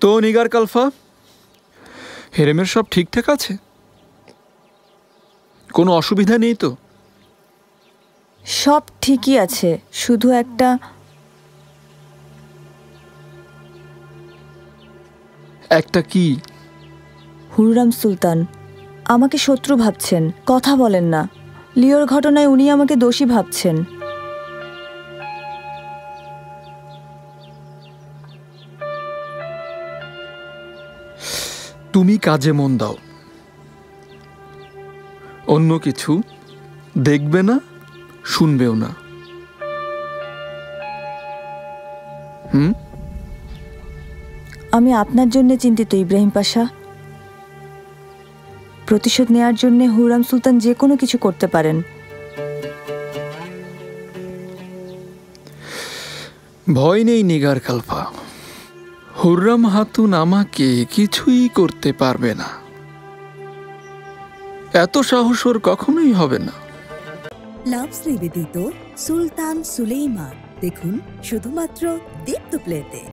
তো নিগার কালফা, হেরেমের সব ঠিকঠাক আছে? কোনো অসুবিধা নেই তো? সব ঠিকই আছে, শুধু একটা কি? হুররাম সুলতান আমাকে শত্রু ভাবছেন, কথা বলেন না। লিওর ঘটনায় উনি আমাকে দোষী ভাবছেন। তুমি কাজে মন দাও, অন্য কিছু দেখবে না, শুনবেও না। আমি আপনার জন্য চিন্তিত ইব্রাহিম পাশা। প্রতিশোধ নেয়ার জন্য হুররাম সুলতান যে কোনো কিছু করতে পারেন। ভয় নেই নিগার কালফা, হুররাম হাতুন আমাকে কিছুই করতে পারবে না। এত সাহস ওর কখনোই হবে না। লাভস নিবেদিত সুলতান সুলেইমান দেখুন শুধুমাত্র দীপ্ত প্লেতে।